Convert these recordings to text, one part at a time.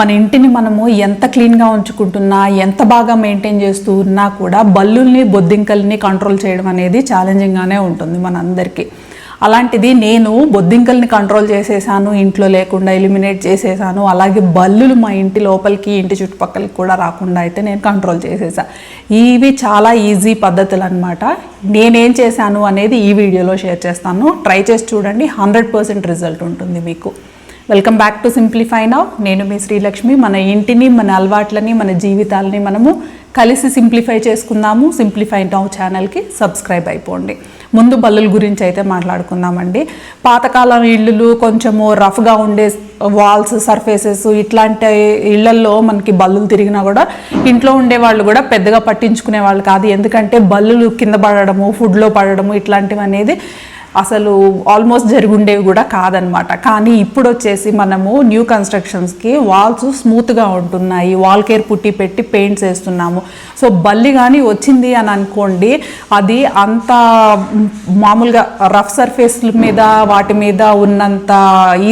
మన ఇంటిని మనము ఎంత క్లీన్గా ఉంచుకుంటున్నా, ఎంత బాగా మెయింటైన్ చేస్తూ ఉన్నా కూడా బల్లుల్ని, బొద్దింకల్ని కంట్రోల్ చేయడం అనేది ఛాలెంజింగ్గానే ఉంటుంది మనందరికీ. అలాంటిది నేను బొద్దింకల్ని కంట్రోల్ చేసేసాను, ఇంట్లో లేకుండా ఎలిమినేట్ చేసేసాను. అలాగే బల్లులు మా ఇంటి లోపలికి, ఇంటి చుట్టుపక్కలకి కూడా రాకుండా అయితే నేను కంట్రోల్ చేసేసా. ఇవి చాలా ఈజీ పద్ధతులు అనమాట. నేనేం చేశాను అనేది ఈ వీడియోలో షేర్ చేస్తాను. ట్రై చేసి చూడండి, 100% రిజల్ట్ ఉంటుంది మీకు. Welcome back to simplify now. నేను మీ శ్రీలక్ష్మి. మన ఇంటిని, మన అలవాట్లని, మన జీవితాలని మనము కలిసి సింప్లిఫై చేసుకుందాము. సింప్లిఫై నౌ ఛానల్కి సబ్స్క్రైబ్ అయిపోండి. ముందు బల్లుల గురించి అయితే మాట్లాడుకుందామండి. పాతకాలం ఇళ్ళు కొంచెము రఫ్గా ఉండే వాల్స్, సర్ఫేసెస్, ఇట్లాంటి ఇళ్లల్లో మనకి బల్లులు తిరిగినా కూడా ఇంట్లో ఉండే వాళ్ళు కూడా పెద్దగా పట్టించుకునే వాళ్ళు కాదు. ఎందుకంటే బల్లులు కింద పడడము, ఫుడ్లో పడడము ఇట్లాంటివి అనేది అసలు ఆల్మోస్ట్ జరుగుండేవి కూడా కాదనమాట. కానీ ఇప్పుడు వచ్చేసి మనము న్యూ కన్స్ట్రక్షన్స్కి వాల్స్ స్మూత్గా ఉంటున్నాయి, వాల్ కేర్ పుట్టి పెట్టి పెయింట్స్ వేస్తున్నాము. సో బల్లి కానీ వచ్చింది అని అనుకోండి, అది అంత మామూలుగా రఫ్ సర్ఫేస్ల మీద వాటి మీద ఉన్నంత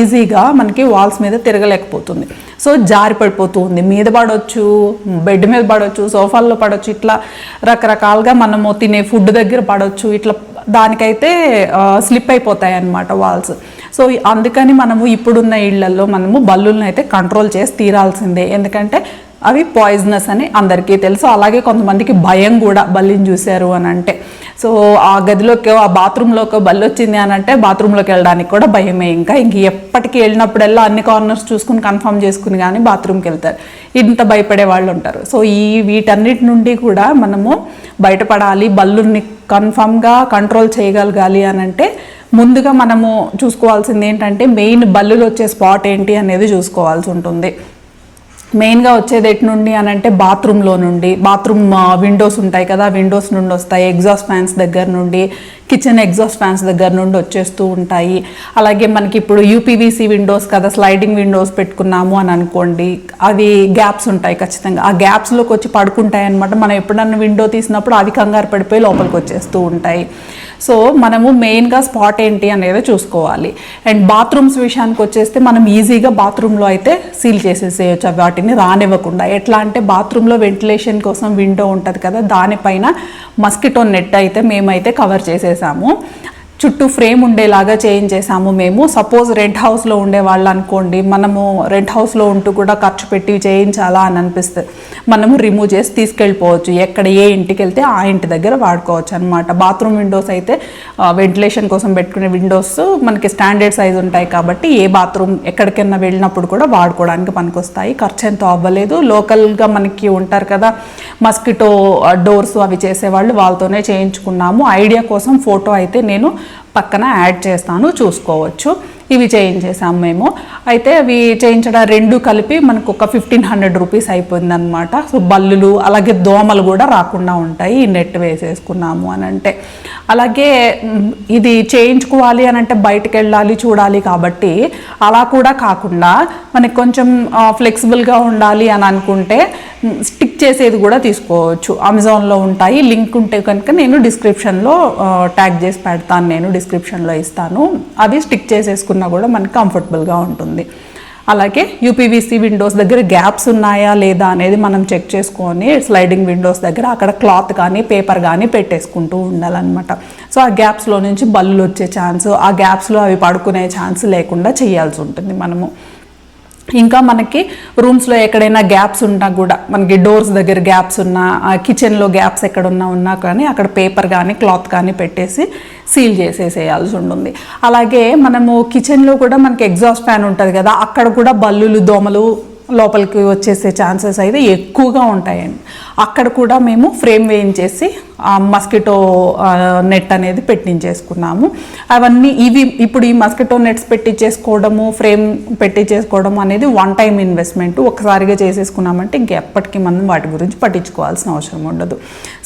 ఈజీగా మనకి వాల్స్ మీద తిరగలేకపోతుంది. సో జారి పడిపోతూ ఉంది. మీద పడవచ్చు, బెడ్ మీద పడవచ్చు, సోఫాల్లో పడవచ్చు, ఇట్లా రకరకాలుగా మనము తినే ఫుడ్ దగ్గర పడవచ్చు. ఇట్లా దానికైతే స్లిప్ అయిపోతాయి అన్నమాట వాల్స్. సో అందుకని మనము ఇప్పుడున్న ఇళ్లలో మనము బల్లులను అయితే కంట్రోల్ చేసి తీరాల్సిందే. ఎందుకంటే అవి పాయిజనస్ అని అందరికీ తెలుసు. అలాగే కొంతమందికి భయం కూడా బల్లిని చూశారు అని అంటే. సో ఆ గదిలోకి, ఆ బాత్రూంలోకి బల్లి వచ్చింది అని అంటే బాత్రూంలోకి వెళ్ళడానికి కూడా భయమే. ఇంక ఎప్పటికీ వెళ్ళినప్పుడల్లా అన్ని కార్నర్స్ చూసుకుని కన్ఫర్మ్ చేసుకుని కానీ బాత్రూమ్కి వెళ్తారు. ఇంత భయపడే వాళ్ళు ఉంటారు. సో వీటన్నిటి నుండి కూడా మనము బయటపడాలి, బల్లుని కన్ఫర్మ్గా కంట్రోల్ చేయగలగాలి అని అంటే ముందుగా మనము చూసుకోవాల్సింది ఏంటంటే మెయిన్ బల్లులు వచ్చే స్పాట్ ఏంటి అనేది చూసుకోవాల్సి ఉంటుంది. మెయిన్గా వచ్చేది ఎటు నుండి అని అంటే బాత్రూంలో నుండి. బాత్రూమ్ విండోస్ ఉంటాయి కదా, విండోస్ నుండి వస్తాయి. ఎగ్జాస్ట్ ఫ్యాన్స్ దగ్గర నుండి, కిచెన్ ఎగ్జాస్ట్ ఫ్యాన్స్ దగ్గర నుండి వచ్చేస్తూ ఉంటాయి. అలాగే మనకి ఇప్పుడు యూపీవీసీ విండోస్ కదా, స్లైడింగ్ విండోస్ పెట్టుకున్నాము అని అనుకోండి, అవి గ్యాప్స్ ఉంటాయి ఖచ్చితంగా. ఆ గ్యాప్స్లోకి వచ్చి పడుకుంటాయి అనమాట. మనం ఎప్పుడన్నా విండో తీసినప్పుడు అవి కంగారు పడిపోయి లోపలికి వచ్చేస్తూ ఉంటాయి. సో మనము మెయిన్గా స్పాట్ ఏంటి అనేది చూసుకోవాలి. అండ్ బాత్రూమ్స్ విషయానికి వచ్చేస్తే మనం ఈజీగా బాత్రూంలో అయితే సీల్ చేసేసేయచ్చు వాటిని రానివ్వకుండా. ఎట్లా అంటే బాత్రూంలో వెంటిలేషన్ కోసం విండో ఉంటుంది కదా, దానిపైన మస్కిటో నెట్ అయితే మేమైతే కవర్ చేసేసాము. చుట్టూ ఫ్రేమ్ ఉండేలాగా చేయించేసాము మేము. సపోజ్ రెంట్ హౌస్లో ఉండే వాళ్ళు అనుకోండి, మనము రెంట్ హౌస్లో ఉంటూ కూడా ఖర్చు పెట్టి చేయించాలా అని అనిపిస్తుంది. మనము రిమూవ్ చేసి తీసుకెళ్ళిపోవచ్చు. ఎక్కడ ఏ ఇంటికి వెళ్తే ఆ ఇంటి దగ్గర వాడుకోవచ్చు అనమాట. బాత్రూమ్ విండోస్ అయితే వెంటిలేషన్ కోసం పెట్టుకునే విండోస్ మనకి స్టాండర్డ్ సైజ్ ఉంటాయి కాబట్టి ఏ బాత్రూమ్ ఎక్కడికైనా వెళ్ళినప్పుడు కూడా వాడుకోవడానికి పనికొస్తాయి. ఖర్చు ఎంతో అవ్వలేదు. లోకల్గా మనకి ఉంటారు కదా మస్కిటో డోర్స్, అవి చేసేవాళ్ళు, వాళ్ళతోనే చేయించుకున్నాము. ఐడియా కోసం ఫోటో అయితే నేను పక్కన యాడ్ చేస్తాను, చూసుకోవచ్చు. ఇవి చేయించేసాము మేము. అయితే అవి చేయించడం రెండు కలిపి మనకు ఒక 1500 రూపీస్ అయిపోయింది అనమాట. సో బల్లులు అలాగే దోమలు కూడా రాకుండా ఉంటాయి ఈ నెట్ వేసేసుకున్నాము అని అంటే. అలాగే ఇది చేయించుకోవాలి అని అంటే బయటకు వెళ్ళాలి, చూడాలి కాబట్టి అలా కూడా కాకుండా మనకి కొంచెం ఫ్లెక్సిబుల్గా ఉండాలి అని అనుకుంటే స్టిక్ చేసేది కూడా తీసుకోవచ్చు. అమెజాన్లో ఉంటాయి, లింక్ ఉంటే కనుక నేను డిస్క్రిప్షన్లో ట్యాగ్ చేసి పెడతాను, నేను డిస్క్రిప్షన్లో ఇస్తాను. అవి స్టిక్ చేసేసుకున్నా కూడా మనకి కంఫర్టబుల్గా ఉంటుంది. అలాగే యూపీవీసీ విండోస్ దగ్గర గ్యాప్స్ ఉన్నాయా లేదా అనేది మనం చెక్ చేసుకొని స్లైడింగ్ విండోస్ దగ్గర అక్కడ క్లాత్ కానీ పేపర్ కానీ పెట్టేసుకుంటూ ఉండాలన్నమాట. సో ఆ గ్యాప్స్లో నుంచి బల్లులు వచ్చే ఛాన్స్, ఆ గ్యాప్స్లో అవి పడుకునే ఛాన్స్ లేకుండా చేయాల్సి ఉంటుంది మనము. ఇంకా మనకి రూమ్స్లో ఎక్కడైనా గ్యాప్స్ ఉన్నా కూడా, మనకి డోర్స్ దగ్గర గ్యాప్స్ ఉన్నా, కిచెన్లో గ్యాప్స్ ఎక్కడున్నా కానీ అక్కడ పేపర్ కానీ క్లాత్ కానీ పెట్టేసి సీల్ చేసేసేయాల్సి ఉంటుంది. అలాగే మనము కిచెన్లో కూడా మనకి ఎగ్జాస్ట్ ఫ్యాన్ ఉంటుంది కదా, అక్కడ కూడా బల్లులు, దోమలు లోపలికి వచ్చేసే ఛాన్సెస్ అయితే ఎక్కువగా ఉంటాయండి. అక్కడ కూడా మేము ఫ్రేమ్ వేయించేసి మస్కిటో నెట్ అనేది పెట్టించేసుకున్నాము. అవన్నీ ఇవి ఇప్పుడు ఈ మస్కిటో నెట్స్ పెట్టించేసుకోవడము, ఫ్రేమ్ పెట్టించేసుకోవడం అనేది వన్ టైం ఇన్వెస్ట్మెంట్. ఒకసారిగా చేసేసుకున్నామంటే ఇంకెప్పటికీ మనం వాటి గురించి పట్టించుకోవాల్సిన అవసరం ఉండదు.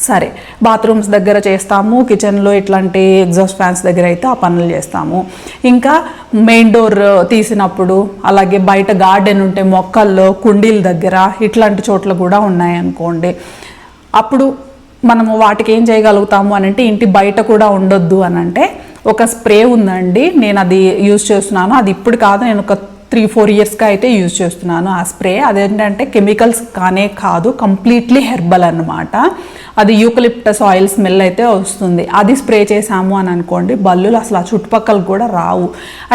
సరే, బాత్రూమ్స్ దగ్గర చేస్తాము, కిచెన్లో ఇట్లాంటి ఎగ్జాస్ట్ ఫ్యాన్స్ దగ్గర అయితే ఆ పనులు చేస్తాము. ఇంకా మెయిన్ డోర్ తీసినప్పుడు, అలాగే బయట గార్డెన్ ఉంటే మొక్కల్లో, కుండీల దగ్గర ఇట్లాంటి చోట్ల కూడా ఉన్నాయనుకోండి, అప్పుడు మనము వాటికి ఏం చేయగలుగుతాము అని అంటే, ఇంటి బయట కూడా ఉండొద్దు అని అంటే ఒక స్ప్రే ఉందండి, నేను అది యూజ్ చేస్తున్నాను. అది ఇప్పుడు కాదు, నేను ఒక 3-4 ఇయర్స్గా అయితే యూజ్ చేస్తున్నాను ఆ స్ప్రే. అదేంటంటే కెమికల్స్ కానే కాదు, కంప్లీట్లీ హెర్బల్ అన్నమాట. అది యూకలిప్టస్ ఆయిల్ స్మెల్ అయితే వస్తుంది. అది స్ప్రే చేసాము అని అనుకోండి, బల్లులు అసలు ఆ చుట్టుపక్కల కూడా రావు.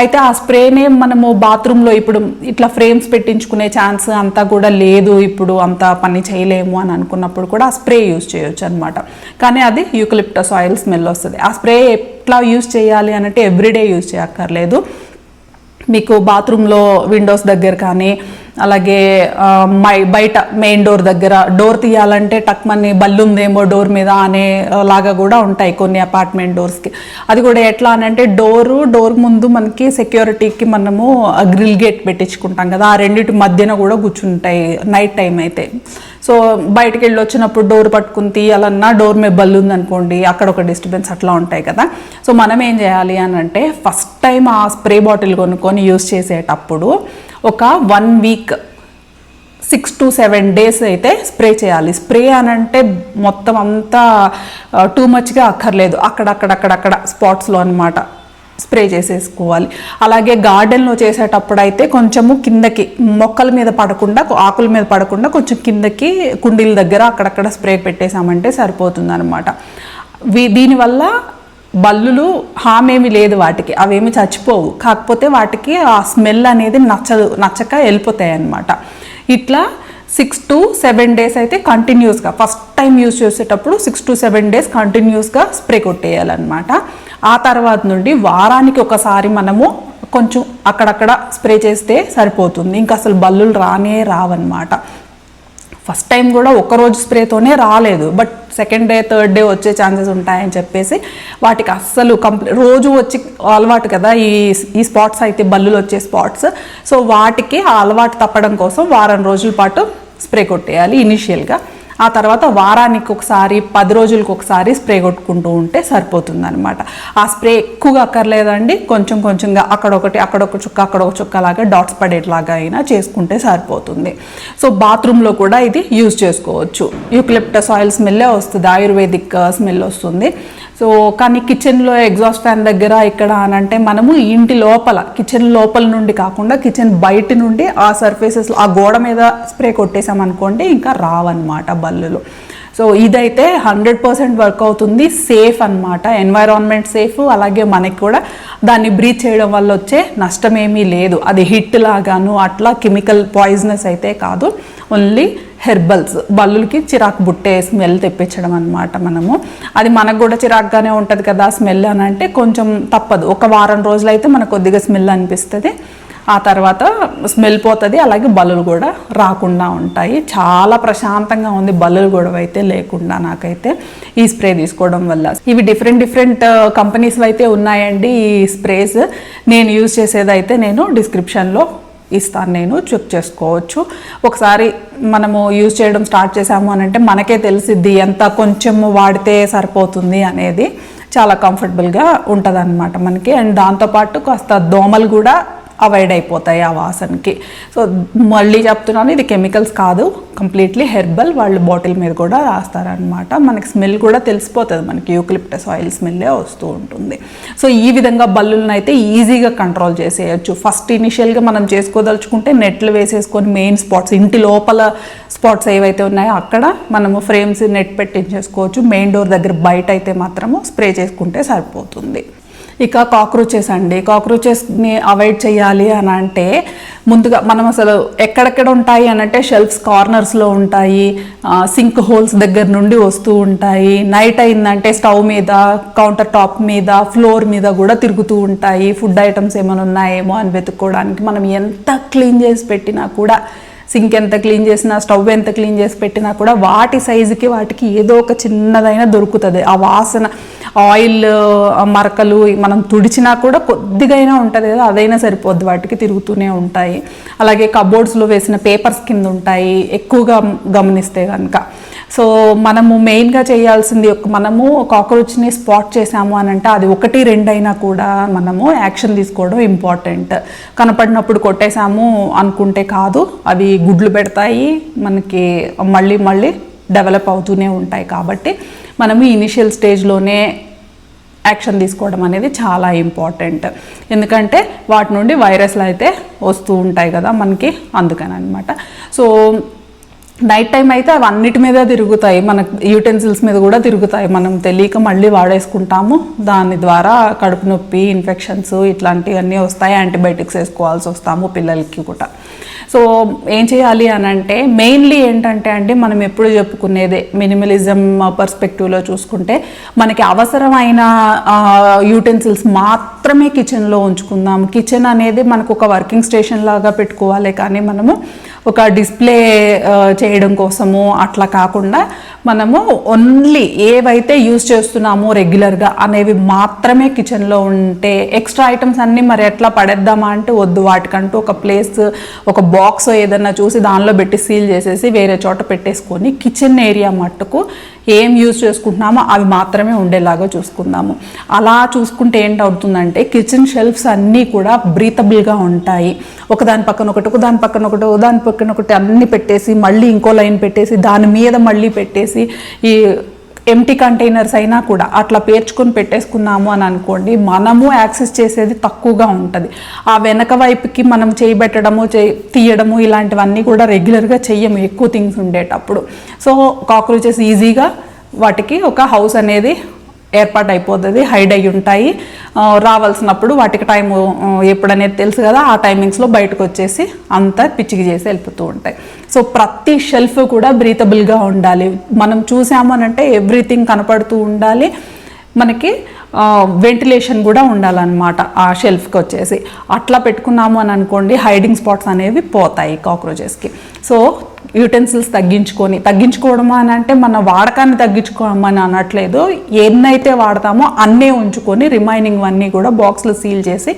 అయితే ఆ స్ప్రేనే మనము బాత్రూంలో ఇప్పుడు ఇట్లా ఫ్రేమ్స్ పెట్టించుకునే ఛాన్స్ అంతా కూడా లేదు, ఇప్పుడు అంత పని చేయలేము అని అనుకున్నప్పుడు కూడా ఆ స్ప్రే యూజ్ చేయొచ్చు అనమాట. కానీ అది యూకలిప్టస్ ఆయిల్ స్మెల్ వస్తుంది. ఆ స్ప్రే ఎట్లా యూజ్ చేయాలి అంటే ఎవ్రీడే యూజ్ చేయక్కర్లేదు. మీకు బాత్రూంలో విండోస్ దగ్గర కానీ, అలాగే బయట మెయిన్ డోర్ దగ్గర, డోర్ తీయాలంటే టక్మని బల్లు ఉందేమో డోర్ మీద అనే లాగా కూడా ఉంటాయి కొన్ని అపార్ట్మెంట్ డోర్స్కి. అది కూడా ఎట్లా అంటే డోర్ ముందు మనకి సెక్యూరిటీకి మనము గ్రిల్ గేట్ పెట్టించుకుంటాం కదా, ఆ రెండింటి మధ్యన కూడా కూర్చుంటాయి నైట్ టైం అయితే. సో బయటికి వెళ్ళి వచ్చినప్పుడు డోర్ పట్టుకుని తీయాలన్నా డోర్ మీద బల్లు ఉందనుకోండి, అక్కడ ఒక డిస్టర్బెన్స్ అట్లా ఉంటాయి కదా. సో మనం ఏం చేయాలి అంటే ఫస్ట్ టైం ఆ స్ప్రే బాటిల్ కొనుక్కొని యూజ్ చేసేటప్పుడు ఒక 1 వీక్ 6 to 7 days అయితే స్ప్రే చేయాలి. స్ప్రే అంటే మొత్తం అంతా టూ మచ్గా అక్కర్లేదు, అక్కడక్కడ స్పాట్స్లో అనమాట స్ప్రే చేసేసుకోవాలి. అలాగే గార్డెన్లో చేసేటప్పుడు అయితే కొంచెము కిందకి మొక్కల మీద పడకుండా, ఆకుల మీద పడకుండా కొంచెం కిందకి కుండీల దగ్గర అక్కడక్కడ స్ప్రే పెట్టేసామంటే సరిపోతుంది అనమాట. దీనివల్ల బల్లులు హామ్ ఏమి లేదు వాటికి, అవేమి చచ్చిపోవు. కాకపోతే వాటికి ఆ స్మెల్ అనేది నచ్చక వెళ్ళిపోతాయి అన్నమాట. ఇట్లా 6 to 7 days అయితే కంటిన్యూస్గా, ఫస్ట్ టైం యూజ్ చేసేటప్పుడు 6 to 7 days కంటిన్యూస్గా స్ప్రే కొట్టేయాలన్నమాట. ఆ తర్వాత నుండి వారానికి ఒకసారి మనము కొంచెం అక్కడక్కడ స్ప్రే చేస్తే సరిపోతుంది. ఇంకా అసలు బల్లులు రావన్నమాట. ఫస్ట్ టైం కూడా ఒక్కరోజు స్ప్రేతోనే రాలేదు, but second day third day వచ్చే ఛాన్సెస్ ఉంటాయని చెప్పేసి వాటికి అస్సలు రోజు వచ్చి అలవాటు కదా ఈ స్పాట్స్ అయితే, బల్లులు వచ్చే స్పాట్స్. సో వాటికి ఆ అలవాటు తప్పడం కోసం వారం రోజుల పాటు స్ప్రే కొట్టేయాలి ఇనిషియల్గా. ఆ తర్వాత వారానికి ఒకసారి 10 రోజులకు ఒకసారి స్ప్రే కొట్టుకుంటూ ఉంటే సరిపోతుంది అనమాట. ఆ స్ప్రే ఎక్కువగా అక్కర్లేదండి, కొంచెంగా అక్కడొక చుక్క లాగా డాట్స్ పడేట్లాగా అయినా చేసుకుంటే సరిపోతుంది. సో బాత్రూంలో కూడా ఇది యూజ్ చేసుకోవచ్చు. యూకలిప్టస్ ఆయిల్ స్మెల్లే వస్తుంది, ఆయుర్వేదిక్ స్మెల్ వస్తుంది. సో కానీ కిచెన్లో ఎగ్జాస్ట్ ఫ్యాన్ దగ్గర ఇక్కడ అనంటే మనము ఇంటి లోపల, కిచెన్ లోపల నుండి కాకుండా కిచెన్ బయట నుండి ఆ సర్ఫేసెస్, ఆ గోడ మీద స్ప్రే కొట్టేసామనుకోండి ఇంకా రావన్నమాట బల్లులు. సో ఇదైతే 100% వర్క్ అవుతుంది, సేఫ్ అన్నమాట, ఎన్వైరాన్మెంట్ సేఫ్. అలాగే మనకి కూడా దాన్ని బ్రీత్ చేయడం వల్ల వచ్చే నష్టమేమీ లేదు. అది హిట్ లాగాను అట్లా కెమికల్ పాయిజనస్ అయితే కాదు, ఓన్లీ హెర్బల్స్. బల్లులకి చిరాకు బుట్టే స్మెల్ తెప్పించడం అనమాట మనము. అది మనకు కూడా చిరాకుగానే ఉంటుంది కదా స్మెల్ అని అంటే కొంచెం తప్పదు. ఒక వారం రోజులు అయితే మనకు కొద్దిగా స్మెల్ అనిపిస్తుంది, ఆ తర్వాత స్మెల్ పోతుంది. అలాగే బల్లులు కూడా రాకుండా ఉంటాయి. చాలా ప్రశాంతంగా ఉంది బల్లులు గొడవ అయితే లేకుండా నాకైతే ఈ స్ప్రే తీసుకోవడం వల్ల. ఇవి డిఫరెంట్ కంపెనీస్ అయితే ఉన్నాయండి ఈ స్ప్రేస్. నేను యూజ్ చేసేదైతే నేను డిస్క్రిప్షన్లో ఇస్తాను, నేను చెక్ చేసుకోవచ్చు. ఒకసారి మనము యూజ్ చేయడం స్టార్ట్ చేసాము అని అంటే మనకే తెలిసిద్ది ఎంత కొంచెం వాడితే సరిపోతుంది అనేది. చాలా కంఫర్టబుల్గా ఉంటుంది అన్నమాట మనకి. అండ్ దాంతోపాటు కాస్త దోమలు కూడా అవాయిడ్ అయిపోతాయి ఆ వాసనకి. సో మళ్ళీ చెప్తున్నాను, ఇది కెమికల్స్ కాదు, కంప్లీట్లీ హెర్బల్. వాళ్ళు బాటిల్ మీద కూడా రాస్తారనమాట. మనకి స్మెల్ కూడా తెలిసిపోతుంది, మనకి యూకలిప్టస్ ఆయిల్ స్మెల్లే వస్తూ ఉంటుంది. సో ఈ విధంగా బల్లులను అయితే ఈజీగా కంట్రోల్ చేసేయచ్చు. ఫస్ట్ ఇనిషియల్గా మనం చేసుకోదలుచుకుంటే నెట్లు వేసేసుకొని మెయిన్ స్పాట్స్, ఇంటి లోపల స్పాట్స్ ఏవైతే ఉన్నాయో అక్కడ మనము ఫ్రేమ్స్ నెట్ పెట్టించేసుకోవచ్చు. మెయిన్ డోర్ దగ్గర బయట అయితే మాత్రము స్ప్రే చేసుకుంటే సరిపోతుంది. ఇక కాక్రోచెస్ అండి, కాక్రోచెస్ని అవాయిడ్ చేయాలి అని అంటే ముందుగా మనం అసలు ఎక్కడెక్కడ ఉంటాయి అని అంటే షెల్ఫ్స్ కార్నర్స్లో ఉంటాయి, సింక్ హోల్స్ దగ్గర నుండి వస్తూ ఉంటాయి. నైట్ అయిందంటే స్టవ్ మీద, కౌంటర్ టాప్ మీద, ఫ్లోర్ మీద కూడా తిరుగుతూ ఉంటాయి. ఫుడ్ ఐటమ్స్ ఏమైనా ఉన్నాయేమో అని వెతుక్కోవడానికి మనం ఎంత క్లీన్ చేసి పెట్టినా కూడా, సింక్ ఎంత క్లీన్ చేసినా, స్టవ్ ఎంత క్లీన్ చేసి పెట్టినా కూడా వాటి సైజుకి వాటికి ఏదో ఒక చిన్నదైనా దొరుకుతుంది. ఆ వాసన, ఆయిల్ మరకలు మనం తుడిచినా కూడా కొద్దిగా అయినా ఉంటుంది కదా, అదైనా సరిపోద్ది, వాటికి తిరుగుతూనే ఉంటాయి. అలాగే కబోర్డ్స్లో వేసిన పేపర్స్ కింద ఉంటాయి ఎక్కువగా గమనిస్తే కనుక. సో మనము మెయిన్గా చేయాల్సింది, మనము కాక్రోచ్ని స్పాట్ చేసాము అని అంటే అది 1-2 అయినా కూడా మనము యాక్షన్ తీసుకోవడం ఇంపార్టెంట్. కనపడినప్పుడు కొట్టేసాము అనుకుంటే కాదు, అవి గుడ్లు పెడతాయి, మనకి మళ్ళీ డెవలప్ అవుతూనే ఉంటాయి. కాబట్టి మనము ఇనిషియల్ స్టేజ్లోనే యాక్షన్ తీసుకోవడం అనేది చాలా ఇంపార్టెంట్. ఎందుకంటే వాటి నుండి వైరస్లు అయితే వస్తూ ఉంటాయి కదా మనకి, అందుకని అనమాట. సో నైట్ టైం అయితే అవి అన్నిటి మీద తిరుగుతాయి, మన యూటెన్సిల్స్ మీద కూడా తిరుగుతాయి, మనం తెలియక మళ్ళీ వాడేసుకుంటాము. దాని ద్వారా కడుపు నొప్పి, ఇన్ఫెక్షన్స్ ఇట్లాంటివన్నీ వస్తాయి, యాంటీబయాటిక్స్ వేసుకోవాల్సి వస్తాము పిల్లలకి కూడా. సో ఏం చేయాలి అని అంటే మెయిన్లీ ఏంటంటే అండి, మనం ఎప్పుడు చెప్పుకునేదే మినిమలిజం పర్స్పెక్టివ్లో చూసుకుంటే మనకి అవసరమైన యూటెన్సిల్స్ మాత్రమే కిచెన్లో ఉంచుకుందాం. కిచెన్ అనేది మనకు ఒక వర్కింగ్ స్టేషన్ లాగా పెట్టుకోవాలి, కానీ మనము ఒక డిస్ప్లే చేయడం కోసము అట్లా కాకుండా మనము ఓన్లీ ఏవైతే యూజ్ చేస్తున్నామో రెగ్యులర్గా అనేవి మాత్రమే కిచెన్లో ఉంటే, ఎక్స్ట్రా ఐటమ్స్ అన్నీ మరి ఎట్లా పడేద్దామా అంటే వద్దు. వాటికంటూ ఒక ప్లేస్, ఒక బాక్స్ ఏదన్నా చూసి దానిలో పెట్టి సీల్ చేసేసి వేరే చోట పెట్టేసుకొని కిచెన్ ఏరియా మట్టుకు ఏం యూజ్ చేసుకుంటున్నామో అవి మాత్రమే ఉండేలాగా చూసుకుందాము. అలా చూసుకుంటే ఏంటవుతుందంటే కిచెన్ షెల్ఫ్స్ అన్నీ కూడా బ్రీతబుల్గా ఉంటాయి. ఒకదాని పక్కన ఒకటి, ఒకదాని పక్కన ఒకటి, ఒకదాని పక్కన ఒకటి అన్నీ పెట్టేసి మళ్ళీ ఇంకో లైన్ పెట్టేసి దాని మీద మళ్ళీ పెట్టేసి ఈ ఎంటీ కంటైనర్స్ అయినా కూడా అట్లా పేర్చుకొని పెట్టేసుకున్నాము అని అనుకోండి, మనము యాక్సెస్ చేసేది తక్కువగా ఉంటుంది. ఆ వెనక వైపుకి మనం చేయబెట్టడము, తీయడము ఇలాంటివన్నీ కూడా రెగ్యులర్గా చెయ్యము ఎక్కువ థింగ్స్ ఉండేటప్పుడు. సో కాక్రోచెస్ ఈజీగా వాటికి ఒక హౌస్ అనేది ఏర్పాటు అయిపోతుంది, హైడ్ అయ్యి ఉంటాయి. రావాల్సినప్పుడు వాటికి టైం ఎప్పుడనేది తెలుసు కదా, ఆ టైమింగ్స్లో బయటకు వచ్చేసి అంతా పిచ్చికి చేసి వెళ్ళిపోతూ ఉంటాయి. సో ప్రతి షెల్ఫ్ కూడా బ్రీతబుల్గా ఉండాలి. మనం చూసాము అని అంటే ఎవ్రీథింగ్ కనపడుతూ ఉండాలి, మనకి వెంటిలేషన్ కూడా ఉండాలన్నమాట ఆ షెల్ఫ్కి వచ్చేసి. అట్లా పెట్టుకున్నాము అని అనుకోండి హైడింగ్ స్పాట్స్ అనేవి పోతాయి కాక్రోచెస్కి. సో యూటెన్సిల్స్ తగ్గించుకోవడం అని అంటే మన వాడకాన్ని తగ్గించుకోమని అనట్లేదు, ఎన్నైతే వాడతామో అన్నే ఉంచుకొని రిమైనింగ్ అన్నీ కూడా బాక్స్లో సీల్ చేసి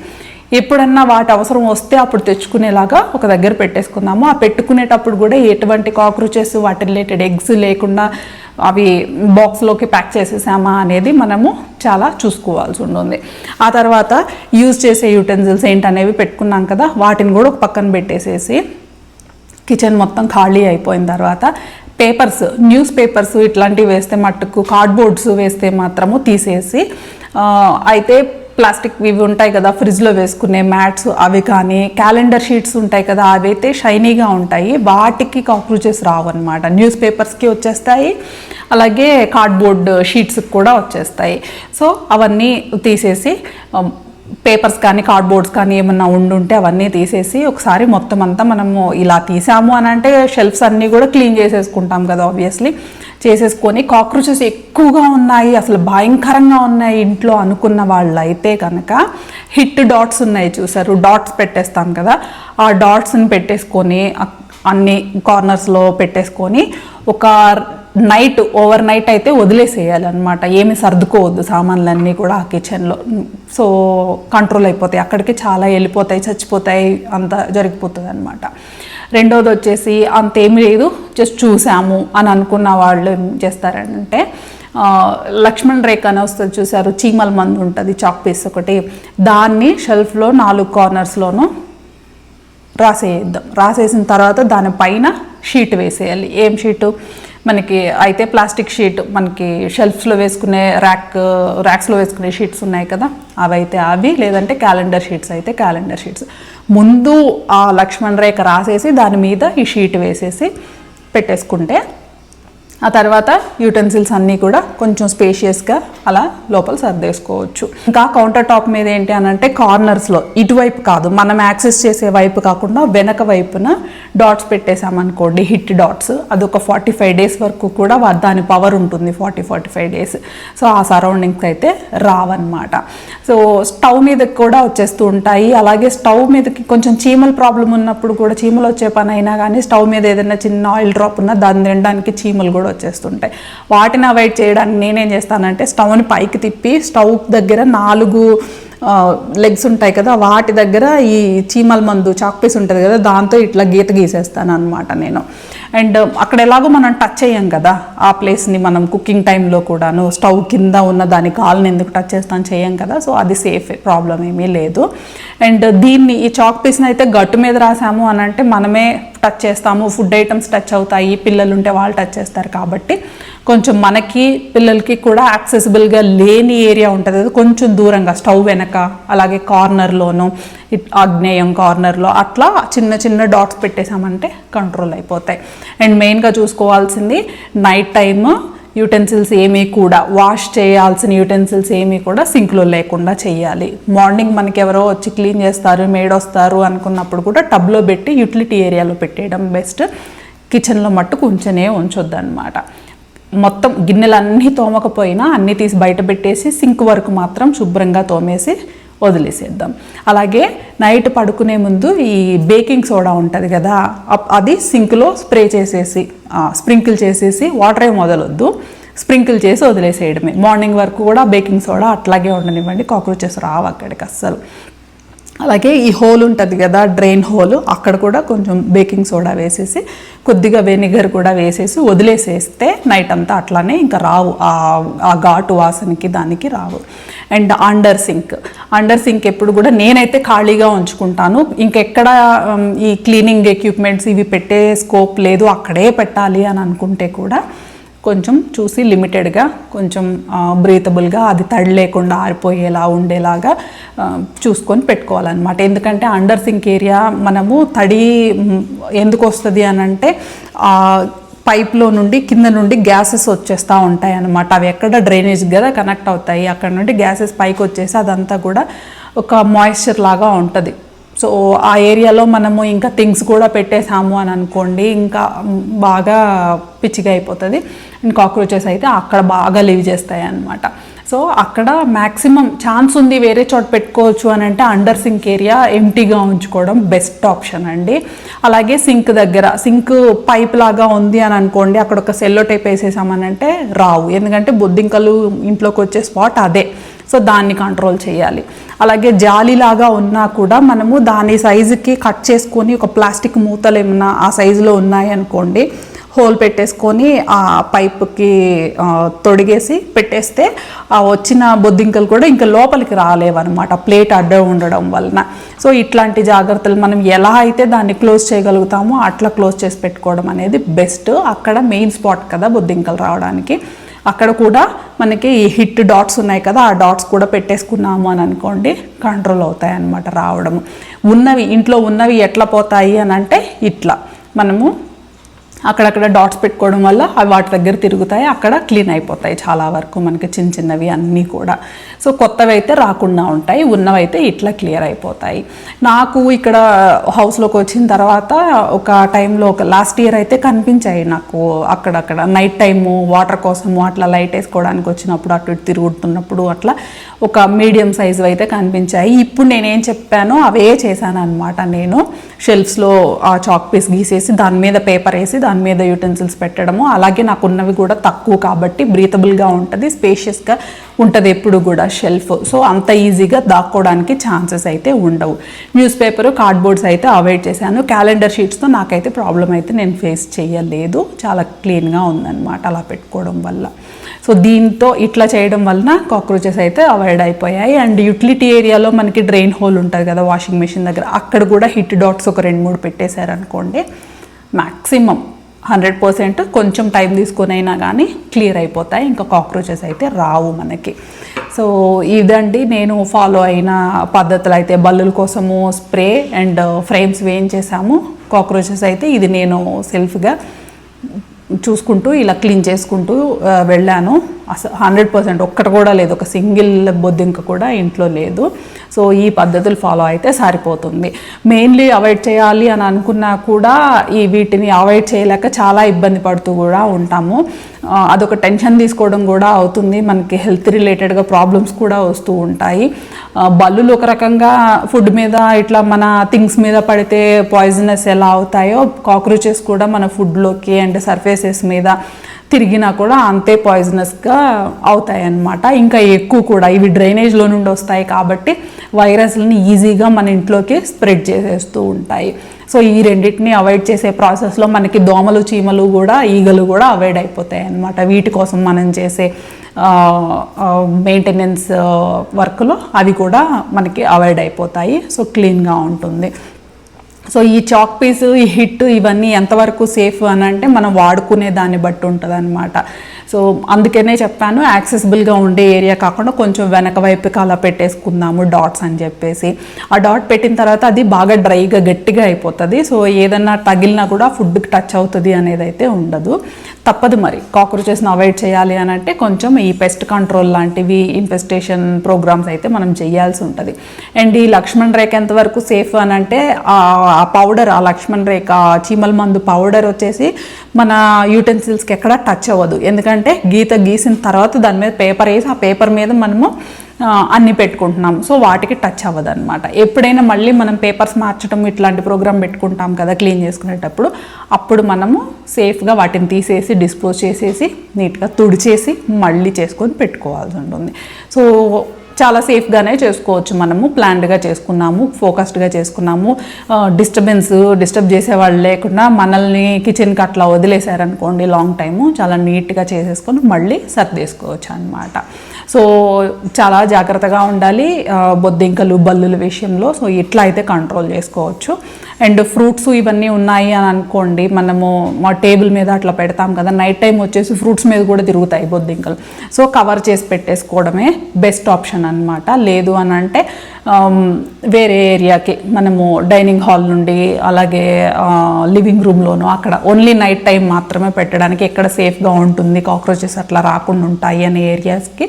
ఎప్పుడన్నా వాటి అవసరం వస్తే అప్పుడు తెచ్చుకునేలాగా ఒక దగ్గర పెట్టేసుకుందాము. ఆ పెట్టుకునేటప్పుడు కూడా ఎటువంటి కాక్రోచెస్, వాటి రిలేటెడ్ ఎగ్స్ లేకుండా అవి బాక్స్లోకి ప్యాక్ చేసేసామా అనేది మనము చాలా చూసుకోవాల్సి ఉంటుంది. ఆ తర్వాత యూజ్ చేసే యూటెన్సిల్స్ ఏంటనేవి పెట్టుకున్నాం కదా, వాటిని కూడా ఒక పక్కన పెట్టేసేసి కిచెన్ మొత్తం ఖాళీ అయిపోయిన తర్వాత పేపర్స్, న్యూస్ పేపర్స్ ఇట్లాంటివి వేస్తే మట్టుకు, కార్డ్బోర్డ్స్ వేస్తే మాత్రము తీసేసి, అయితే ప్లాస్టిక్ ఇవి ఉంటాయి కదా ఫ్రిడ్జ్లో వేసుకునే మ్యాట్స్ అవి కానీ, క్యాలెండర్ షీట్స్ ఉంటాయి కదా అవి అయితే షైనీగా ఉంటాయి, వాటికి కాక్రోచెస్ రావన్నమాట. న్యూస్ పేపర్స్కి వచ్చేస్తాయి, అలాగే కార్డ్బోర్డ్ షీట్స్కి కూడా వచ్చేస్తాయి. సో అవన్నీ తీసేసి పేపర్స్ కానీ కార్డ్బోర్డ్స్ కానీ ఏమన్నా ఉండుంటే అవన్నీ తీసేసి ఒకసారి మొత్తం అంతా మనము ఇలా తీసాము అని అంటే షెల్ఫ్స్ అన్నీ కూడా క్లీన్ చేసేసుకుంటాం కదా ఆబ్వియస్లీ. చేసేసుకొని కాక్రోచెస్ ఎక్కువగా ఉన్నాయి, అసలు భయంకరంగా ఉన్నాయి ఇంట్లో అనుకున్న వాళ్ళు అయితే కనుక హిట్ డాట్స్ ఉన్నాయి చూసారు, డాట్స్ పెట్టేస్తాం కదా, ఆ డాట్స్ని పెట్టేసుకొని అన్ని కార్నర్స్లో పెట్టేసుకొని ఒక నైట్, ఓవర్ నైట్ అయితే వదిలేసేయాలన్నమాట. ఏమి సర్దుకోవద్దు సామాన్లన్నీ కూడా ఆ కిచెన్లో. సో కంట్రోల్ అయిపోతాయి, అక్కడికి చాలా వెళ్ళిపోతాయి, చచ్చిపోతాయి, అంత జరిగిపోతుంది అనమాట. రెండోది వచ్చేసి అంతేమీ లేదు, జస్ట్ చూసాము అని అనుకున్న వాళ్ళు ఏం చేస్తారంటే లక్ష్మణ్ రేఖ అని వస్తుంది చూసారు, చీమల మందు ఉంటుంది, చాక్ పీస్ ఒకటి, దాన్ని షెల్ఫ్లో 4 కార్నర్స్లోనూ రాసేద్దాం. రాసేసిన తర్వాత దానిపైన షీట్ వేసేయాలి. ఏం షీటు? మనకి అయితే ప్లాస్టిక్ షీట్, మనకి షెల్ఫ్స్లో వేసుకునే ర్యాక్స్లో వేసుకునే షీట్స్ ఉన్నాయి కదా అవైతే అవి, లేదంటే క్యాలెండర్ షీట్స్ అయితే క్యాలెండర్ షీట్స్. ముందు ఆ లక్ష్మణ్ రేఖ రాసేసి దాని మీద ఈ షీట్ వేసేసి పెట్టేసుకుంటే ఆ తర్వాత యూటెన్సిల్స్ అన్నీ కూడా కొంచెం స్పేషియస్గా అలా లోపల సర్దేసుకోవచ్చు. ఇంకా కౌంటర్ టాప్ మీద ఏంటి అని అంటే కార్నర్స్లో, ఇటువైపు కాదు మనం యాక్సెస్ చేసే వైపు కాకుండా వెనక వైపున డాట్స్ పెట్టేసామనుకోండి, హిట్ డాట్స్, అదొక 45 days వరకు కూడా దాని పవర్ ఉంటుంది, 40-45 days. సో ఆ సరౌండింగ్స్ అయితే రావన్నమాట. సో స్టవ్ మీదకి కూడా వచ్చేస్తూ ఉంటాయి. అలాగే స్టవ్ మీదకి కొంచెం చీమల ప్రాబ్లం ఉన్నప్పుడు కూడా, చీమలు వచ్చే పని అయినా కానీ స్టవ్ మీద ఏదైనా చిన్న ఆయిల్ డ్రాప్ ఉన్నా దాన్ని తినడానికి చీమలు కూడా వచ్చేస్తుంటాయి. వాటిని అవాయిడ్ చేయడానికి నేనేం చేస్తానంటే స్టవ్ని పైకి తిప్పి స్టవ్ దగ్గర 4 లెగ్స్ ఉంటాయి కదా, వాటి దగ్గర ఈ చీమల మందు చాక్ పీస్ ఉంటుంది కదా, దాంతో ఇట్లా గీత గీసేస్తాను అనమాట నేను. అండ్ అక్కడ ఎలాగో మనం టచ్ చేయం కదా ఆ ప్లేస్ని, మనం కుకింగ్ టైంలో కూడాను స్టవ్ కింద ఉన్న దాని కాల్ని ఎందుకు టచ్ చేస్తాను, చేయం కదా. సో అది సేఫ్, ప్రాబ్లం ఏమీ లేదు. అండ్ దీన్ని ఈ చాక్ పీస్ని అయితే గట్టు మీద రాసాము అని అంటే మనమే టచ్ చేస్తాము, ఫుడ్ ఐటమ్స్ టచ్ అవుతాయి, పిల్లలు ఉంటే వాళ్ళు టచ్ చేస్తారు కాబట్టి కొంచెం మనకి పిల్లలకి కూడా యాక్సెసిబుల్గా లేని ఏరియా ఉంటుంది కదా, కొంచెం దూరంగా స్టవ్ వెనక, అలాగే కార్నర్లోను, ఆగ్నేయం కార్నర్లో అట్లా చిన్న చిన్న డాట్స్ పెట్టేసామంటే కంట్రోల్ అయిపోతాయి. అండ్ మెయిన్గా చూసుకోవాల్సింది నైట్ టైమ్ యూటెన్సిల్స్ ఏమీ కూడా వాష్ చేయాల్సిన యూటెన్సిల్స్ ఏమీ కూడా సింక్లో లేకుండా చేయాలి. మార్నింగ్ మనకి ఎవరో వచ్చి క్లీన్ చేస్తారు, మేడ్ వస్తారు అనుకున్నప్పుడు కూడా టబ్లో పెట్టి యూటిలిటీ ఏరియాలో పెట్టేయడం బెస్ట్. కిచెన్లో మట్టుకు ఉంచొద్దు అనమాట. మొత్తం గిన్నెలన్నీ తోమకపోయినా అన్నీ తీసి బయట పెట్టేసి సింక్ వరకు మాత్రం శుభ్రంగా తోమేసి వదిలేసేద్దాం. అలాగే నైట్ పడుకునే ముందు ఈ బేకింగ్ సోడా ఉంటుంది కదా, అది సింక్లో స్ప్రే చేసేసి స్ప్రింకిల్ చేసేసి, వాటర్ ఏం వదలొద్దు, స్ప్రింకిల్ చేసి వదిలేసేయడమే. మార్నింగ్ వరకు కూడా బేకింగ్ సోడా అట్లాగే ఉండనివ్వండి, కాక్రోచెస్ రావు అక్కడికి అస్సలు. అలాగే ఈ హోల్ ఉంటుంది కదా, డ్రైన్ హోల్, అక్కడ కూడా కొంచెం బేకింగ్ సోడా వేసేసి కొద్దిగా వెనిగర్ కూడా వేసేసి వదిలేసేస్తే నైట్ అంతా అట్లానే ఇంకా రావు, ఆ ఘాటు వాసనకి దానికి రావు. అండ్ అండర్ సింక్ ఎప్పుడు కూడా నేనైతే ఖాళీగా ఉంచుకుంటాను. ఇంకెక్కడ ఈ క్లీనింగ్ ఎక్విప్మెంట్స్ ఇవి పెట్టే స్కోప్ లేదు, అక్కడే పెట్టాలి అని అనుకుంటే కూడా కొంచెం చూసి లిమిటెడ్గా, కొంచెం బ్రీతబుల్గా, అది తడి లేకుండా ఆరిపోయేలా ఉండేలాగా చూసుకొని పెట్టుకోవాలన్నమాట. ఎందుకంటే అండర్ సింక్ ఏరియా మనము తడి ఎందుకు వస్తుంది అని అంటే పైప్లో నుండి కింద నుండి గ్యాసెస్ వచ్చేస్తూ ఉంటాయి అన్నమాట. అవి ఎక్కడ డ్రైనేజ్ కదా కనెక్ట్ అవుతాయి, అక్కడ నుండి గ్యాసెస్ పైకి వచ్చేసి అదంతా కూడా ఒక మాయిశ్చర్ లాగా ఉంటుంది. సో ఆ ఏరియాలో మనము ఇంకా థింగ్స్ కూడా పెట్టేసాము అని అనుకోండి, ఇంకా బాగా పిచ్చిగా అయిపోతుంది. అండ్ కాక్రోచెస్ అయితే అక్కడ బాగా లివ్ చేస్తాయి అన్నమాట. సో అక్కడ మ్యాక్సిమం ఛాన్స్ ఉంది వేరే చోట పెట్టుకోవచ్చు అని అంటే అండర్ సింక్ ఏరియా ఎంటీగా ఉంచుకోవడం బెస్ట్ ఆప్షన్ అండి. అలాగే సింక్ దగ్గర సింక్ పైప్ లాగా ఉంది అని అనుకోండి, అక్కడ ఒక సెల్లో టైప్ వేసేసామనంటే రావు, ఎందుకంటే బొద్దింకలు ఇంట్లోకి వచ్చే స్పాట్ అదే. సో దాన్ని కంట్రోల్ చేయాలి. అలాగే జాలీలాగా ఉన్నా కూడా మనము దాని సైజుకి కట్ చేసుకొని ఒక ప్లాస్టిక్ మూతలు ఏమన్నా ఆ సైజులో ఉన్నాయి అనుకోండి, హోల్ పెట్టేసుకొని ఆ పైప్కి తొడిగేసి పెట్టేస్తే ఆ వచ్చిన బొద్దింకలు కూడా ఇంకా లోపలికి రాలేవన్నమాట, ప్లేట్ అడ్డం ఉండడం వలన. సో ఇట్లాంటి జాగ్రత్తలు మనం ఎలా అయితే దాన్ని క్లోజ్ చేయగలుగుతామో అట్లా క్లోజ్ చేసి పెట్టుకోవడం అనేది బెస్ట్. అక్కడ మెయిన్ స్పాట్ కదా బొద్దింకలు రావడానికి. అక్కడ కూడా మనకి ఈ హిట్ డాట్స్ ఉన్నాయి కదా, ఆ డాట్స్ కూడా పెట్టేసుకున్నాము అని అనుకోండి, కంట్రోల్ అవుతాయి అన్నమాట రావడము. ఇంట్లో ఉన్నవి ఎట్లా పోతాయి అని అంటే ఇట్లా మనము అక్కడక్కడ డాట్స్ పెట్టుకోవడం వల్ల అవి వాటి దగ్గర తిరుగుతాయి, అక్కడ క్లీన్ అయిపోతాయి చాలా వరకు మనకి చిన్నవి అన్నీ కూడా. సో కొత్తవి అయితే రాకుండా ఉంటాయి, ఉన్నవైతే ఇట్లా క్లియర్ అయిపోతాయి. నాకు ఇక్కడ హౌస్లోకి వచ్చిన తర్వాత ఒక టైంలో ఒక లాస్ట్ ఇయర్ అయితే కనిపించాయి నాకు అక్కడక్కడ నైట్ టైము వాటర్ కోసము అట్లా లైట్ వేసుకోవడానికి వచ్చినప్పుడు అటు ఇటు తిరుగుతున్నప్పుడు అట్లా ఒక మీడియం సైజు అయితే కనిపించాయి. ఇప్పుడు నేనేం చెప్పానో అవే చేశాను అనమాట. నేను షెల్ఫ్స్లో ఆ చాక్ పీస్ గీసేసి దాని మీద పేపర్ వేసి దాని మీద యూటెన్సిల్స్ పెట్టడము. అలాగే నాకు ఉన్నవి కూడా తక్కువ కాబట్టి బ్రీతబుల్గా ఉంటుంది, స్పేషియస్గా ఉంటుంది ఎప్పుడు కూడా షెల్ఫ్. సో అంత ఈజీగా దాక్కోవడానికి ఛాన్సెస్ అయితే ఉండవు. న్యూస్ పేపర్, కార్డ్బోర్డ్స్ అయితే అవాయిడ్ చేశాను. క్యాలెండర్ షీట్స్తో నాకైతే ప్రాబ్లం అయితే నేను ఫేస్ చేయలేదు, చాలా క్లీన్గా ఉందన్నమాట అలా పెట్టుకోవడం వల్ల. సో దీంతో ఇట్లా చేయడం వలన కాక్రోచెస్ అయితే అవాయిడ్ అయిపోయాయి. అండ్ యూటిలిటీ ఏరియాలో మనకి డ్రైన్ హోల్ ఉంటుంది కదా వాషింగ్ మెషిన్ దగ్గర, అక్కడ కూడా హిట్ డాట్స్ ఒక 2-3 పెట్టేశారనుకోండి, మ్యాక్సిమం 100% కొంచెం టైం తీసుకొని అయినా కానీ క్లియర్ అయిపోతాయి, ఇంకా కాక్రోచెస్ అయితే రావు మనకి. సో ఇదండి నేను ఫాలో అయిన పద్ధతులు. అయితే బల్లుల కోసము స్ప్రే అండ్ ఫ్రేమ్స్ వేయించేసాము, కాక్రోచెస్ అయితే ఇది నేను సెల్ఫ్గా చూసుకుంటూ ఇలా క్లీన్ చేసుకుంటూ వెళ్ళాను. అసలు 100% ఒక్కటి కూడా లేదు, ఒక సింగిల్ బొద్దింక కూడా ఇంట్లో లేదు. సో ఈ పద్ధతులు ఫాలో అయితే సరిపోతుంది. మెయిన్లీ అవాయిడ్ చేయాలి అని అనుకున్నా కూడా వీటిని అవాయిడ్ చేయలేక చాలా ఇబ్బంది పడుతూ కూడా ఉంటాము. అదొక టెన్షన్ తీసుకోవడం కూడా అవుతుంది, మనకి హెల్త్ రిలేటెడ్గా ప్రాబ్లమ్స్ కూడా వస్తూ ఉంటాయి. బల్లులు ఒక రకంగా ఫుడ్ మీద ఇట్లా మన థింగ్స్ మీద పడితే పాయిజనస్ ఎలా అవుతాయో, కాక్రోచెస్ కూడా మన ఫుడ్లోకి అండ్ సర్ఫేసెస్ మీద తిరిగినా కూడా అంతే పాయిజనస్గా అవుతాయి అన్నమాట. ఇంకా ఎక్కువ కూడా ఇవి డ్రైనేజ్లో నుండి వస్తాయి కాబట్టి వైరస్లని ఈజీగా మన ఇంట్లోకి స్ప్రెడ్ చేసేస్తూ ఉంటాయి. సో ఈ రెండింటిని అవాయిడ్ చేసే ప్రాసెస్లో మనకి దోమలు, చీమలు కూడా, ఈగలు కూడా అవాయిడ్ అయిపోతాయి అన్నమాట. వీటి కోసం మనం చేసే మెయింటెనెన్స్ వర్క్లో అవి కూడా మనకి అవాయిడ్ అయిపోతాయి. సో క్లీన్గా ఉంటుంది. సో ఈ చాక్ పీస్, ఈ హిట్ ఇవన్నీ ఎంతవరకు సేఫ్ అని అంటే మనం వాడుకునే దాన్ని బట్టి ఉంటుంది అనమాట. సో అందుకనే చెప్పాను, యాక్సెసిబుల్గా ఉండే ఏరియా కాకుండా కొంచెం వెనక వైపుకి అలా పెట్టేసుకుందాము డాట్స్ అని చెప్పేసి. ఆ డాట్ పెట్టిన తర్వాత అది బాగా డ్రైగా గట్టిగా అయిపోతుంది. సో ఏదన్నా తగిలినా కూడా ఫుడ్కి టచ్ అవుతుంది అనేది అయితే ఉండదు. తప్పదు మరి, కాక్రోచెస్ని అవాయిడ్ చేయాలి అని అంటే కొంచెం ఈ పెస్ట్ కంట్రోల్ లాంటివి, ఇన్ఫెస్టేషన్ ప్రోగ్రామ్స్ అయితే మనం చేయాల్సి ఉంటుంది. అండ్ ఈ లక్ష్మణ్ రేఖ ఎంతవరకు సేఫ్ అని అంటే ఆ పౌడర్, ఆ లక్ష్మణ్ రేఖ చీమల మందు పౌడర్ వచ్చేసి మన యూటెన్సిల్స్కి ఎక్కడ టచ్ అవ్వదు. ఎందుకంటే గీసిన తర్వాత దాని మీద పేపర్ వేసి ఆ పేపర్ మీద మనము అన్నీ పెట్టుకుంటున్నాం. సో వాటికి టచ్ అవ్వదు అనమాట. ఎప్పుడైనా మళ్ళీ మనం పేపర్స్ మార్చడం ఇట్లాంటి ప్రోగ్రామ్ పెట్టుకుంటాం కదా క్లీన్ చేసుకునేటప్పుడు, అప్పుడు మనము సేఫ్గా వాటిని తీసేసి డిస్పోజ్ చేసేసి నీట్గా తుడిచేసి మళ్ళీ చేసుకొని పెట్టుకోవాల్సి ఉంటుంది. సో చాలా సేఫ్గానే చేసుకోవచ్చు. మనము ప్లాన్డ్గా చేసుకున్నాము, ఫోకస్డ్గా చేసుకున్నాము. డిస్టర్బ్ చేసేవాళ్ళు లేకుండా మనల్ని కిచెన్కి అట్లా వదిలేశారనుకోండి లాంగ్ టైము, చాలా నీట్గా చేసేసుకొని మళ్ళీ సర్దేసుకోవచ్చు అనమాట. సో చాలా జాగ్రత్తగా ఉండాలి బొద్దింకలు, బల్లుల విషయంలో. సో ఇట్లా అయితే కంట్రోల్ చేసుకోవచ్చు. అండ్ ఫ్రూట్స్ ఇవన్నీ ఉన్నాయి అని అనుకోండి, మనము మా టేబుల్ మీద అట్లా పెడతాం కదా, నైట్ టైం వచ్చేసి ఫ్రూట్స్ మీద కూడా తిరుగుతాయి బొద్దింకలు. సో కవర్ చేసి పెట్టేసుకోవడమే బెస్ట్ ఆప్షన్ అనమాట. లేదు అని అంటే వేరే ఏరియాకి మనము డైనింగ్ హాల్ నుండి అలాగే లివింగ్ రూమ్లోనూ అక్కడ ఓన్లీ నైట్ టైం మాత్రమే పెట్టడానికి ఎక్కడ సేఫ్గా ఉంటుంది, కాక్రోచెస్ అట్లా రాకుండా ఉంటాయి అనే ఏరియాస్కి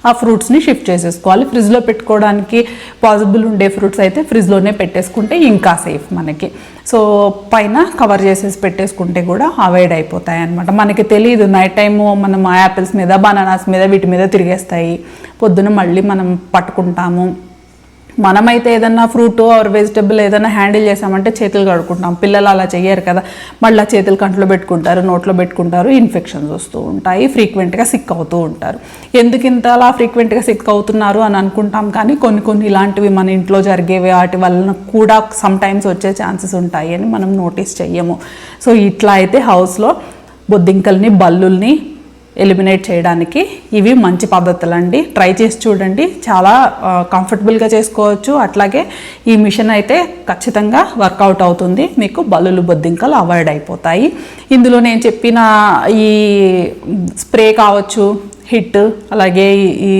ఆ ఫ్రూట్స్ని షిఫ్ట్ చేసేసుకోవాలి. ఫ్రిడ్జ్లో పెట్టుకోవడానికి పాసిబుల్ ఉండే ఫ్రూట్స్ అయితే ఫ్రిడ్జ్లోనే పెట్టేసుకుంటే ఇంకా సేఫ్ మనకి. సో పైన కవర్ చేసేసి పెట్టేసుకుంటే కూడా అవాయిడ్ అయిపోతాయి అనమాట. మనకి తెలియదు, నైట్ టైము మనం యాపిల్స్ మీద, బనానాస్ మీద, వీటి మీద తిరిగేస్తాయి. పొద్దున మళ్ళీ మనం పట్టుకుంటాము. మనమైతే ఏదన్నా ఫ్రూట్ ఆర్ వెజిటబుల్ ఏదైనా హ్యాండిల్ చేసామంటే చేతులు కడుక్కుంటాం. పిల్లలు అలా చెయ్యరు కదా, మళ్ళీ చేతులు కంట్లో పెట్టుకుంటారు, నోట్లో పెట్టుకుంటారు, ఇన్ఫెక్షన్స్ వస్తూ ఉంటాయి, ఫ్రీక్వెంట్గా సిక్ అవుతూ ఉంటారు. ఎందుకు ఇంత అలా ఫ్రీక్వెంట్గా సిక్ అవుతున్నారు అని అనుకుంటాం, కానీ కొన్ని ఇలాంటివి మన ఇంట్లో జరిగేవి వాటి వలన కూడా సమ్టైమ్స్ వచ్చే ఛాన్సెస్ ఉంటాయి అని మనం నోటీస్ చెయ్యము. సో ఇట్లా అయితే హౌస్లో బొద్దింకల్ని, బల్లుల్ని ఎలిమినేట్ చేయడానికి ఇవి మంచి పద్ధతులు అండి. ట్రై చేసి చూడండి, చాలా కంఫర్టబుల్గా చేసుకోవచ్చు. అట్లాగే ఈ మిషన్ అయితే ఖచ్చితంగా వర్కౌట్ అవుతుంది, మీకు బల్లులు, బొద్దింకలు అవాయిడ్ అయిపోతాయి. ఇందులో నేను చెప్పిన ఈ స్ప్రే కావచ్చు, హిట్, అలాగే ఈ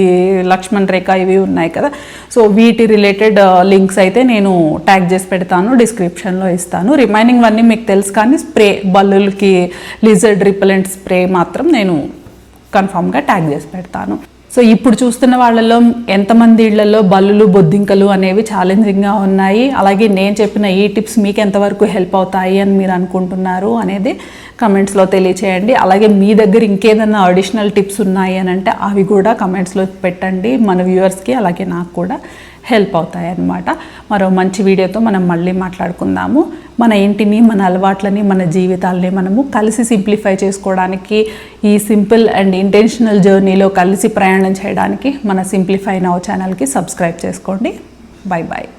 లక్ష్మణ్ రేఖ ఇవి ఉన్నాయి కదా, సో వీటి రిలేటెడ్ లింక్స్ అయితే నేను ట్యాగ్ చేసి పెడతాను, డిస్క్రిప్షన్లో ఇస్తాను. రిమైనింగ్ అన్నీ మీకు తెలుసు, కానీ స్ప్రే, బల్లులకి లిజర్డ్ రిపెలెంట్ స్ప్రే మాత్రం నేను కన్ఫామ్గా ట్యాగ్ చేసి పెడతాను. సో ఇప్పుడు చూస్తున్న వాళ్ళలో ఎంతమంది ఇళ్లలో బల్లులు, బొద్దింకలు అనేవి ఛాలెంజింగ్గా ఉన్నాయి, అలాగే నేను చెప్పిన ఈ టిప్స్ మీకు ఎంతవరకు హెల్ప్ అవుతాయి అని మీరు అనుకుంటున్నారు అనేది కమెంట్స్లో తెలియచేయండి. అలాగే మీ దగ్గర ఇంకేదైనా అడిషనల్ టిప్స్ ఉన్నాయి అని అంటే అవి కూడా కమెంట్స్లో పెట్టండి. మన వ్యూవర్స్కి అలాగే నాకు కూడా హెల్ప్ అవుతాయి అన్నమాట. మరో మంచి వీడియోతో మనం మళ్ళీ మాట్లాడుకుందాము. మన ఇంటిని, మన అలవాట్లని, మన జీవితాలని మనము కలిసి సింప్లిఫై చేసుకోవడానికి, ఈ సింపుల్ అండ్ ఇంటెన్షనల్ జర్నీలో కలిసి ప్రయాణం చేయడానికి మన సింప్లిఫై నౌ ఛానల్కి సబ్స్క్రైబ్ చేసుకోండి. Bye bye.